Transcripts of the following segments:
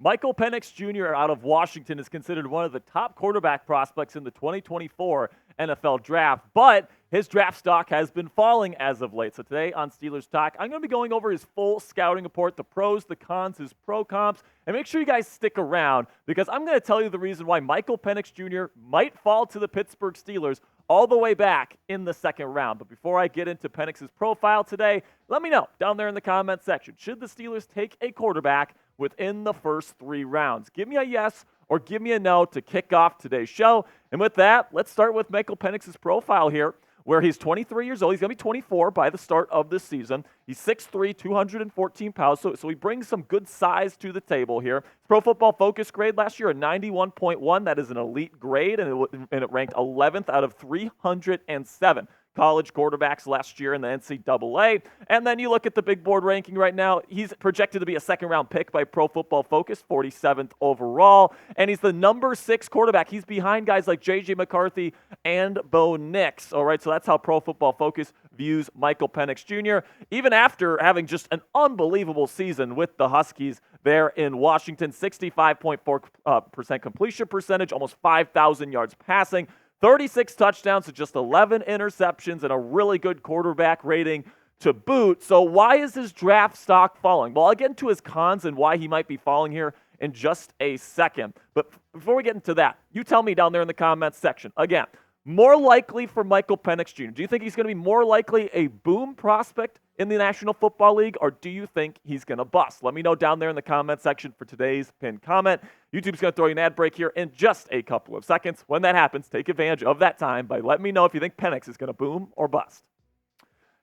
Michael Penix Jr. out of Washington is considered one of the top quarterback prospects in the 2024 NFL Draft, but his draft stock has been falling as of late. So today on Steelers Talk, I'm going to be going over his full scouting report, the pros, the cons, his pro comps, and make sure you guys stick around because I'm going to tell you the reason why Michael Penix Jr. might fall to the Pittsburgh Steelers all the way back in the second round. But before I get into Penix's profile today, let me know down there in the comment section, should the Steelers take a quarterback within the first 3 rounds? Give me a yes or give me a no to kick off today's show. And with that, let's start with Michael Penix's profile here, where he's 23 years old. He's going to be 24 by the start of this season. He's 6'3", 214 pounds, so he brings some good size to the table here. His Pro Football Focus grade last year, a 91.1. That is an elite grade, and it ranked 11th out of 307 college quarterbacks last year in the NCAA. And then you look at the big board ranking right now, he's projected to be a second-round pick by Pro Football Focus, 47th overall, and he's the number 6 quarterback. He's behind guys like J.J. McCarthy and Bo Nix. All right, so that's how Pro Football Focus views Michael Penix Jr., even after having just an unbelievable season with the Huskies there in Washington, 65.4% completion percentage, almost 5,000 yards passing, 36 touchdowns to just 11 interceptions, and a really good quarterback rating to boot. So why is his draft stock falling? Well, I'll get into his cons and why he might be falling here in just a second. But before we get into that, you tell me down there in the comments section. Again, more likely for Michael Penix Jr. Do you think he's going to be more likely a boom prospect in the National Football League, or do you think he's going to bust? Let me know down there in the comment section for today's pinned comment. YouTube's going to throw you an ad break here in just a couple of seconds. When that happens, take advantage of that time by letting me know if you think Penix is going to boom or bust.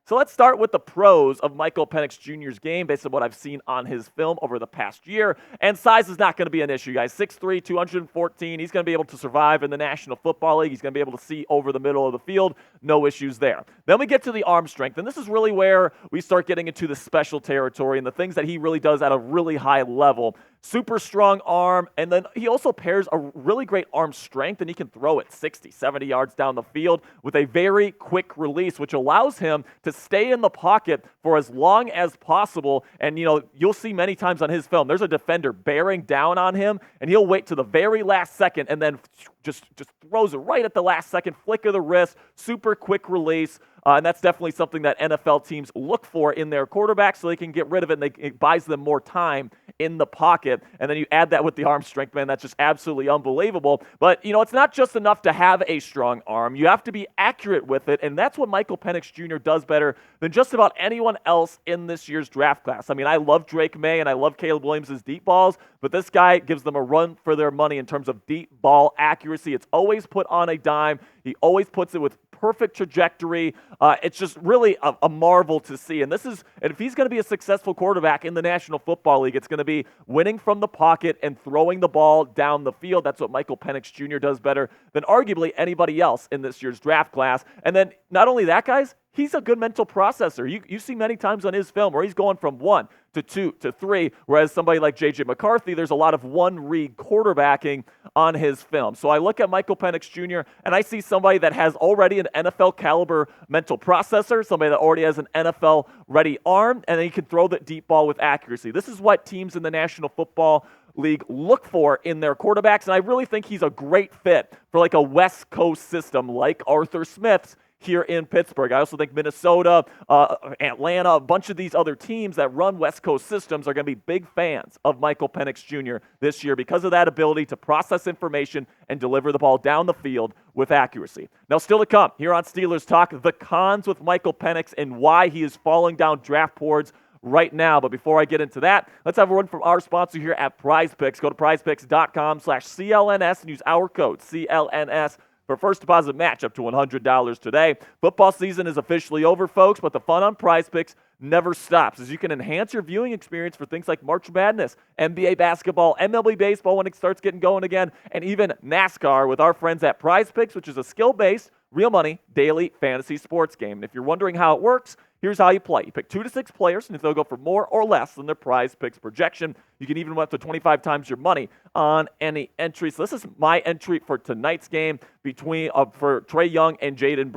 So let's start with the pros of Michael Penix Jr.'s game based on what I've seen on his film over the past year. And size is not going to be an issue, guys. 6'3", 214. He's going to be able to survive in the National Football League. He's going to be able to see over the middle of the field. No issues there. Then we get to the arm strength. And this is really where we start getting into the special territory and the things that he really does at a really high level. Super strong arm, and then he also pairs a really great arm strength, and he can throw it 60, 70 yards down the field with a very quick release, which allows him to stay in the pocket for as long as possible. And, you'll see many times on his film, there's a defender bearing down on him, and he'll wait to the very last second and then just throws it right at the last second, flick of the wrist, super quick release. And that's definitely something that NFL teams look for in their quarterbacks so they can get rid of it, and it buys them more time in the pocket. And then you add that with the arm strength, man, that's just absolutely unbelievable. But, it's not just enough to have a strong arm. You have to be accurate with it, and that's what Michael Penix Jr. does better than just about anyone else in this year's draft class. I mean, I love Drake May, and I love Caleb Williams' deep balls, but this guy gives them a run for their money in terms of deep ball accuracy. It's always put on a dime. He always puts it with perfect trajectory. It's just really a marvel to see. And if he's going to be a successful quarterback in the National Football League, it's going to be winning from the pocket and throwing the ball down the field. That's what Michael Penix Jr. does better than arguably anybody else in this year's draft class. And then not only that, guys, he's a good mental processor. You see many times on his film where he's going from 1 to 2 to 3, whereas somebody like J.J. McCarthy, there's a lot of one-read quarterbacking on his film. So I look at Michael Penix Jr., and I see somebody that has already an NFL-caliber mental processor, somebody that already has an NFL-ready arm, and then he can throw the deep ball with accuracy. This is what teams in the National Football League look for in their quarterbacks, and I really think he's a great fit for like a West Coast system like Arthur Smith's here in Pittsburgh. I also think Minnesota, Atlanta, a bunch of these other teams that run West Coast systems are going to be big fans of Michael Penix Jr. this year because of that ability to process information and deliver the ball down the field with accuracy. Now, still to come here on Steelers Talk, the cons with Michael Penix and why he is falling down draft boards right now. But before I get into that, let's have a word from our sponsor here at Prize Picks. Go to prizepicks.com/CLNS and use our code CLNS for first deposit match up to $100 today. Football season is officially over, folks, but the fun on Prize Picks never stops as you can enhance your viewing experience for things like March Madness, NBA basketball, MLB baseball when it starts getting going again, and even NASCAR with our friends at Prize Picks, which is a skill-based, real money, daily fantasy sports game. And if you're wondering how it works, Here's how you play. You pick 2 to 6 players, and if they'll go for more or less than their prize picks projection, you can even win up to 25 times your money on any entry. So this is my entry for tonight's game between for Trae Young and Jaylen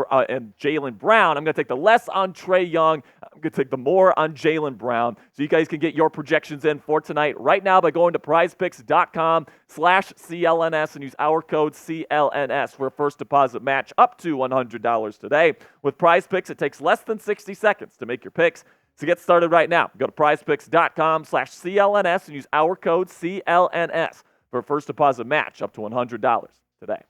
Brown. I'm going to take the less on Trae Young. I'm going to take the more on Jaylen Brown. So you guys can get your projections in for tonight right now by going to prizepicks.com/CLNS and use our code CLNS for a first deposit match up to $100 today. With Prize Picks, it takes less than 60 seconds to make your picks. So get started right now. Go to prizepicks.com/CLNS and use our code CLNS for a first deposit match up to $100 today.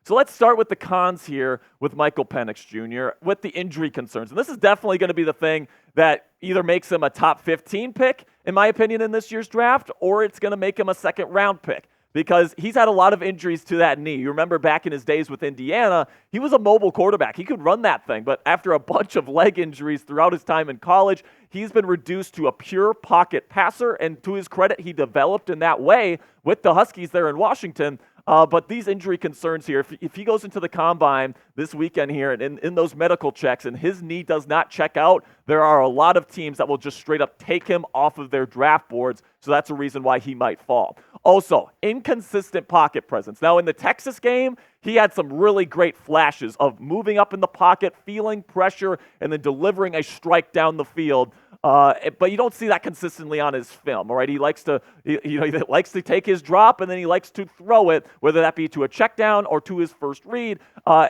So let's start with the cons here with Michael Penix Jr. with the injury concerns. And this is definitely going to be the thing that either makes him a top 15 pick, in my opinion, in this year's draft, or it's going to make him a second-round pick because he's had a lot of injuries to that knee. You remember back in his days with Indiana, he was a mobile quarterback. He could run that thing, but after a bunch of leg injuries throughout his time in college, he's been reduced to a pure pocket passer, and to his credit, he developed in that way with the Huskies there in Washington. But these injury concerns here, if he goes into the combine this weekend here and in those medical checks and his knee does not check out, there are a lot of teams that will just straight up take him off of their draft boards. So that's a reason why he might fall. Also, inconsistent pocket presence. Now, in the Texas game, he had some really great flashes of moving up in the pocket, feeling pressure, and then delivering a strike down the field. But you don't see that consistently on his film, all right? He likes to, he likes to take his drop and then he likes to throw it, whether that be to a check down or to his first read.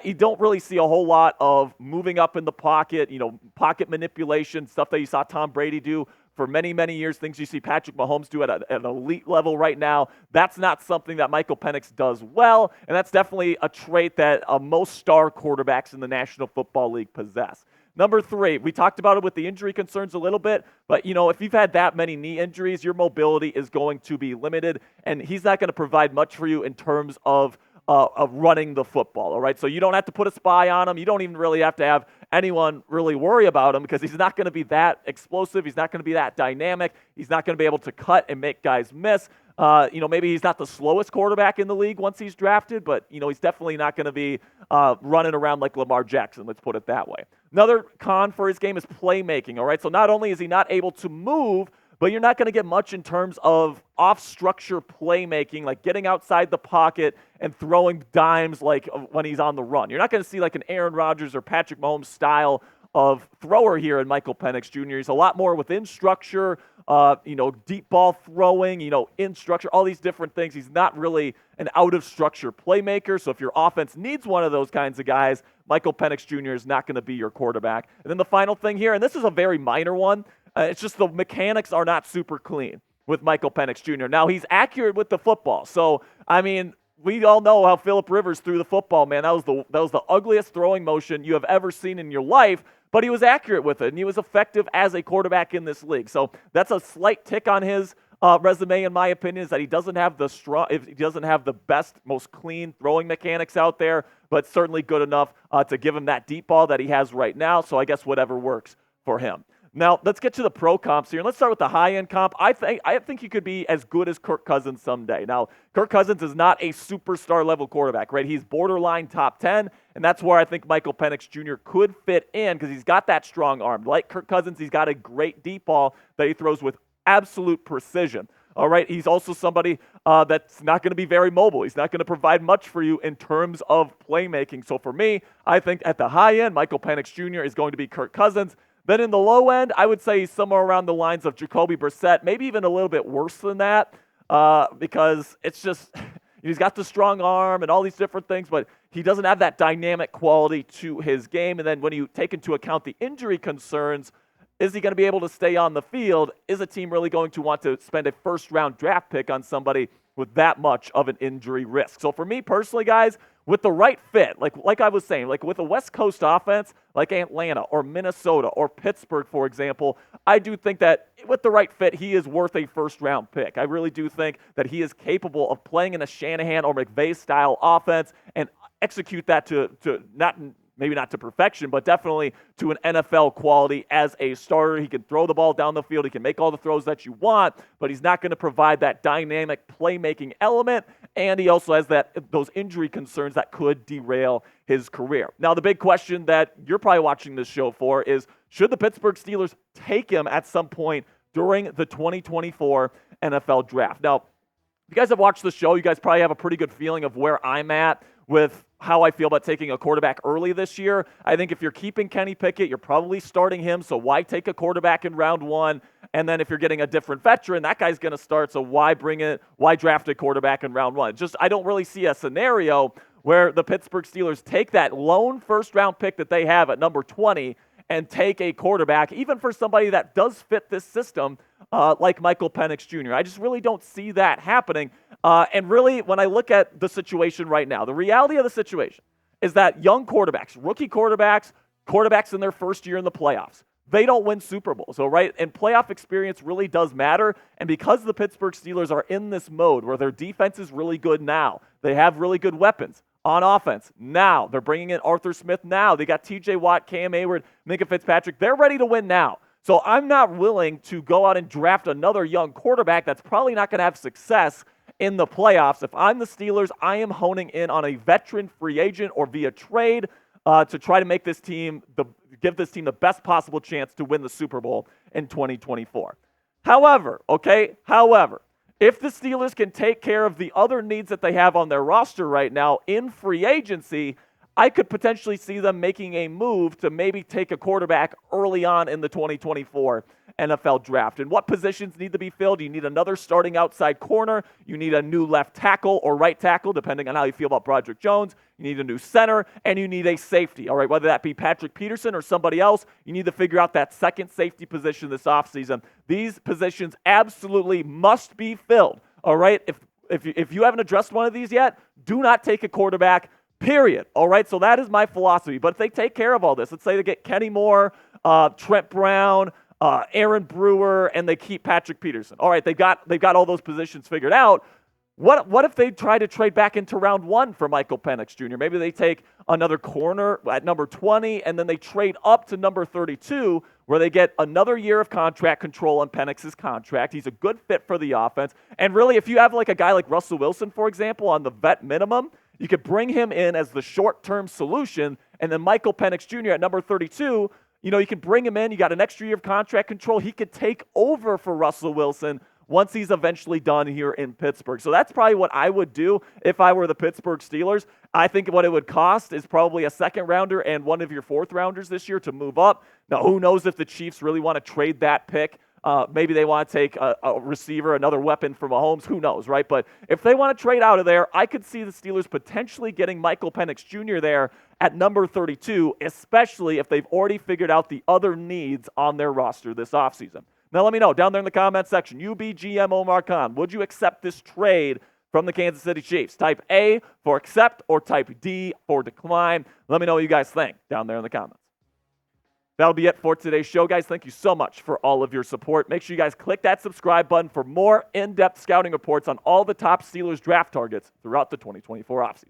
You don't really see a whole lot of moving up in the pocket, pocket manipulation, stuff that you saw Tom Brady do for many, many years, things you see Patrick Mahomes do at an elite level right now. That's not something that Michael Penix does well, and that's definitely a trait that most star quarterbacks in the National Football League possess. Number 3, we talked about it with the injury concerns a little bit, but if you've had that many knee injuries, your mobility is going to be limited, and he's not going to provide much for you in terms of running the football, all right? So you don't have to put a spy on him. You don't even really have to have anyone really worry about him because he's not going to be that explosive. He's not going to be that dynamic. He's not going to be able to cut and make guys miss. Maybe he's not the slowest quarterback in the league once he's drafted, but, he's definitely not going to be running around like Lamar Jackson, let's put it that way. Another con for his game is playmaking, all right? So not only is he not able to move, but you're not going to get much in terms of off-structure playmaking, like getting outside the pocket and throwing dimes like when he's on the run. You're not going to see like an Aaron Rodgers or Patrick Mahomes style of thrower here in Michael Penix Jr. He's a lot more within structure, deep ball throwing, in structure, all these different things. He's not really an out-of-structure playmaker, so if your offense needs one of those kinds of guys, Michael Penix Jr. is not going to be your quarterback. And then the final thing here, and this is a very minor one, it's just the mechanics are not super clean with Michael Penix Jr. Now, he's accurate with the football. So, we all know how Phillip Rivers threw the football, man. That was the ugliest throwing motion you have ever seen in your life, but he was accurate with it, and he was effective as a quarterback in this league. So that's a slight tick on his resume, in my opinion, is that he doesn't have the best, most clean throwing mechanics out there, but certainly good enough to give him that deep ball that he has right now. So I guess whatever works for him. Now, let's get to the pro comps here. And let's start with the high-end comp. I think he could be as good as Kirk Cousins someday. Now, Kirk Cousins is not a superstar-level quarterback, right? He's borderline top 10, and that's where I think Michael Penix Jr. could fit in because he's got that strong arm. Like Kirk Cousins, he's got a great deep ball that he throws with absolute precision. All right, he's also somebody that's not going to be very mobile. He's not going to provide much for you in terms of playmaking. So for me, I think at the high end, Michael Penix Jr. is going to be Kirk Cousins. Then in the low end, I would say he's somewhere around the lines of Jacoby Brissett, maybe even a little bit worse than that because it's just he's got the strong arm and all these different things, but he doesn't have that dynamic quality to his game. And then when you take into account the injury concerns, is he going to be able to stay on the field? Is a team really going to want to spend a first-round draft pick on somebody with that much of an injury risk? So for me personally, guys, with the right fit, like I was saying, like with a West Coast offense, like Atlanta or Minnesota or Pittsburgh, for example, I do think that with the right fit, he is worth a first-round pick. I really do think that he is capable of playing in a Shanahan or McVay-style offense and execute that to maybe not to perfection, but definitely to an NFL quality as a starter. He can throw the ball down the field. He can make all the throws that you want, but he's not going to provide that dynamic playmaking element, and he also has those injury concerns that could derail his career. Now, the big question that you're probably watching this show for is, Should the Pittsburgh Steelers take him at some point during the 2024 NFL Draft? Now, if you guys have watched the show, you guys probably have a pretty good feeling of where I'm at with how I feel about taking a quarterback early this year. I think if you're keeping Kenny Pickett, you're probably starting him, so why take a quarterback in round one? And then if you're getting a different veteran, that guy's going to start, so why draft a quarterback in round one? I don't really see a scenario where the Pittsburgh Steelers take that lone first-round pick that they have at number 20 and take a quarterback, even for somebody that does fit this system, like Michael Penix Jr. I just really don't see that happening. And really, when I look at the situation right now, the reality of the situation is that young quarterbacks, rookie quarterbacks, quarterbacks in their first year in the playoffs, they don't win Super Bowls, all right? And playoff experience really does matter. And because the Pittsburgh Steelers are in this mode where their defense is really good now, they have really good weapons on offense now. They're bringing in Arthur Smith now. They got T.J. Watt, Cam Hayward, Minka Fitzpatrick. They're ready to win now. So I'm not willing to go out and draft another young quarterback that's probably not going to have success in the playoffs. If I'm the Steelers, I am honing in on a veteran free agent or via trade to try to make this team give this team the best possible chance to win the Super Bowl in 2024. However, if the Steelers can take care of the other needs that they have on their roster right now in free agency, I could potentially see them making a move to maybe take a quarterback early on in the 2024 NFL Draft. And what positions need to be filled? You need another starting outside corner. You need a new left tackle or right tackle, depending on how you feel about Broderick Jones. You need a new center, and you need a safety. All right, whether that be Patrick Peterson or somebody else, you need to figure out that second safety position this offseason. These positions absolutely must be filled. All right, if you haven't addressed one of these yet, do not take a quarterback. Period. All right, so that is my philosophy. But if they take care of all this, let's say they get Kenny Moore, Trent Brown, Aaron Brewer, and they keep Patrick Peterson. All right, they've got all those positions figured out. What if they try to trade back into round one for Michael Penix Jr.? Maybe they take another corner at number 20, and then they trade up to number 32, where they get another year of contract control on Penix's contract. He's a good fit for the offense. And really, if you have like a guy like Russell Wilson, for example, on the vet minimum, you could bring him in as the short-term solution, and then Michael Penix Jr. at number 32, you can bring him in. You got an extra year of contract control. He could take over for Russell Wilson once he's eventually done here in Pittsburgh. So that's probably what I would do if I were the Pittsburgh Steelers. I think what it would cost is probably a second-rounder and one of your fourth-rounders this year to move up. Now, who knows if the Chiefs really want to trade that pick? Maybe they want to take a receiver, another weapon for Mahomes. Who knows, right? But if they want to trade out of there, I could see the Steelers potentially getting Michael Penix Jr. there at number 32, especially if they've already figured out the other needs on their roster this offseason. Now, let me know down there in the comment section. UBGM Omar Khan, would you accept this trade from the Kansas City Chiefs? Type A for accept or type D for decline. Let me know what you guys think down there in the comments. That'll be it for today's show, guys. Thank you so much for all of your support. Make sure you guys click that subscribe button for more in-depth scouting reports on all the top Steelers draft targets throughout the 2024 offseason.